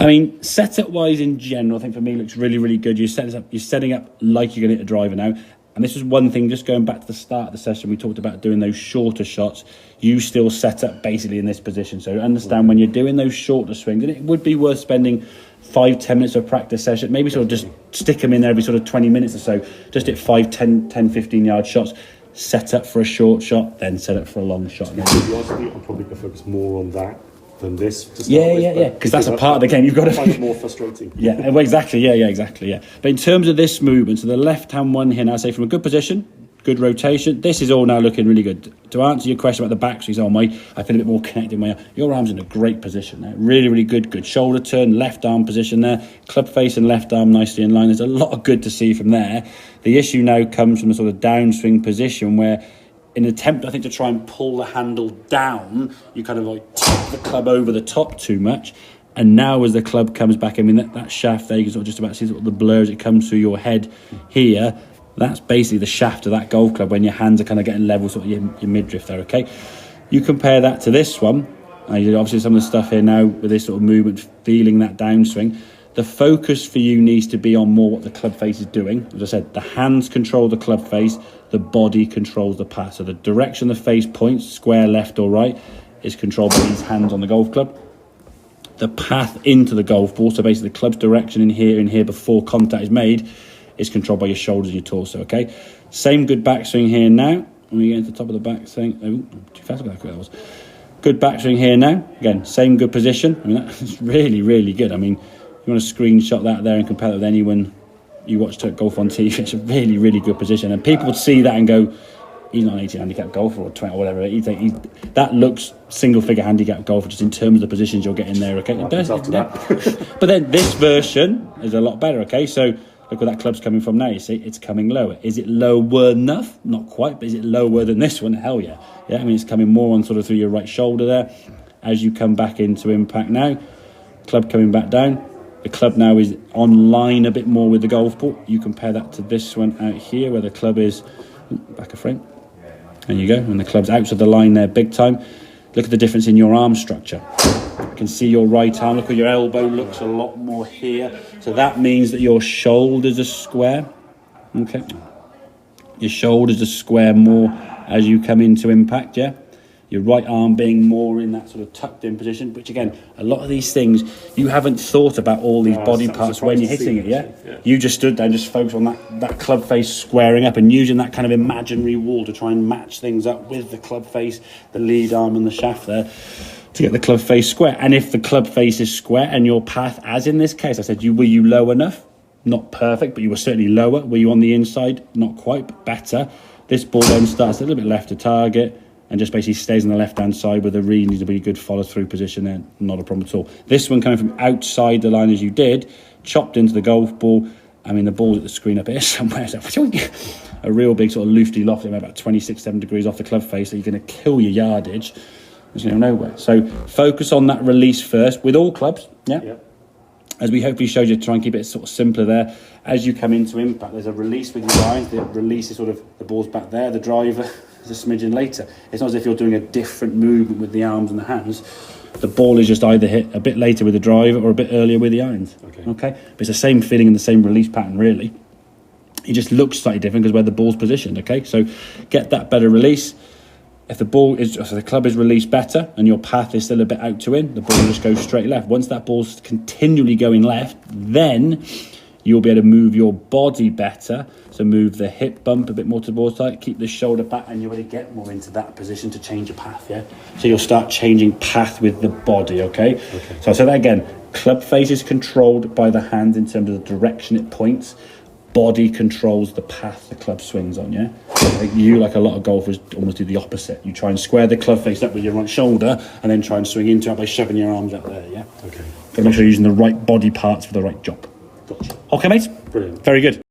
I mean, setup-wise in general, I think for me, it looks really, really good. You're setting up like you're going to hit a driver now. And this is one thing, just going back to the start of the session, we talked about doing those shorter shots. You still set up basically in this position. So understand when you're doing those shorter swings, and it would be worth spending 5-10 minutes of practice session, maybe sort of just stick them in there every sort of 20 minutes or so, just at 5, 10, 15 yard shots, set up for a short shot, then set up for a long shot. I'm probably going to focus more on that than this. Yeah, because that's a part of the game. You've got to find it more frustrating. Yeah, well, exactly. Exactly. But in terms of this movement, so the left-hand one here, now, say from a good position, good rotation, this is all now looking really good. To answer your question about the backswings, I feel a bit more connected. Your arm's in a great position there. Really, really good shoulder turn, left arm position there, club face and left arm nicely in line. There's a lot of good to see from there. The issue now comes from a sort of downswing position where, in an attempt, I think, to try and pull the handle down, you kind of like tip the club over the top too much. And now as the club comes back, I mean, that shaft there, you can sort of just about see sort of the blur as it comes through your head here. That's basically the shaft of that golf club when your hands are kind of getting level, sort of your midriff there, okay? You compare that to this one, obviously some of the stuff here now with this sort of movement, feeling that downswing. The focus for you needs to be on more what the club face is doing. As I said, the hands control the club face, the body controls the path. So the direction the face points, square left or right, is controlled by these hands on the golf club. The path into the golf ball, so basically the club's direction in here before contact is made, is controlled by your shoulders and your torso, okay? Same good backswing here now. When we get into the top of the backswing, too fast about that was. Good backswing here now. Again, same good position. I mean, that's really, really good. I mean, you want to screenshot that there and compare it with anyone you watch golf on TV. It's a really, really good position. And people would see that and go, he's not an 18 handicap golfer or 20 or whatever. That looks single-figure handicap golfer just in terms of the positions you're getting there, okay? It does. But then this version is a lot better, okay? So look where that club's coming from now. You see, it's coming lower. Is it lower enough? Not quite, but is it lower than this one? Hell yeah. Yeah, I mean, it's coming more on sort of through your right shoulder there. As you come back into impact now, club coming back down. The club now is on line a bit more with the golf ball. You compare that to this one out here where the club is back a frame. There you go. And the club's out of the line there big time. Look at the difference in your arm structure. You can see your right arm. Look at your elbow looks a lot more here. So that means that your shoulders are square. Okay. Your shoulders are square more as you come into impact, yeah? Your right arm being more in that sort of tucked in position, which again, a lot of these things, you haven't thought about all these body parts when you're hitting it, yeah? You just stood there and just focused on that club face squaring up and using that kind of imaginary wall to try and match things up with the club face, the lead arm and the shaft there to get the club face square. And if the club face is square and your path, as in this case, I said, were you low enough? Not perfect, but you were certainly lower. Were you on the inside? Not quite, but better. This ball then starts a little bit left to target and just basically stays on the left-hand side with a reasonably good follow-through position there. Not a problem at all. This one coming from outside the line as you did, chopped into the golf ball. I mean, the ball's at the screen up here somewhere. A real big sort of lofty loft, about 26-7 degrees off the club face, so you're going to kill your yardage. There's nowhere. So focus on that release first with all clubs, yeah? As we hopefully showed you, try and keep it sort of simpler there. As you come into impact, there's a release with your irons. The release is sort of, the ball's back there, the driver is a smidgen later. It's not as if you're doing a different movement with the arms and the hands. The ball is just either hit a bit later with the driver or a bit earlier with the irons. Okay? But it's the same feeling and the same release pattern, really. It just looks slightly different because where the ball's positioned, okay? So get that better release. If the club is released better and your path is still a bit out to in, the ball will just go straight left. Once that ball's continually going left, then you'll be able to move your body better. So move the hip bump a bit more towards the side, keep the shoulder back, and you'll really get more into that position to change your path, yeah? So you'll start changing path with the body, okay? So I'll say that again. Club face is controlled by the hand in terms of the direction it points. Body controls the path the club swings on, yeah? You, like a lot of golfers, almost do the opposite. You try and square the club face up with your right shoulder and then try and swing into it by shoving your arms up there, yeah? Okay. Got to make sure you're using the right body parts for the right job. Gotcha. Okay, mate? Brilliant. Very good.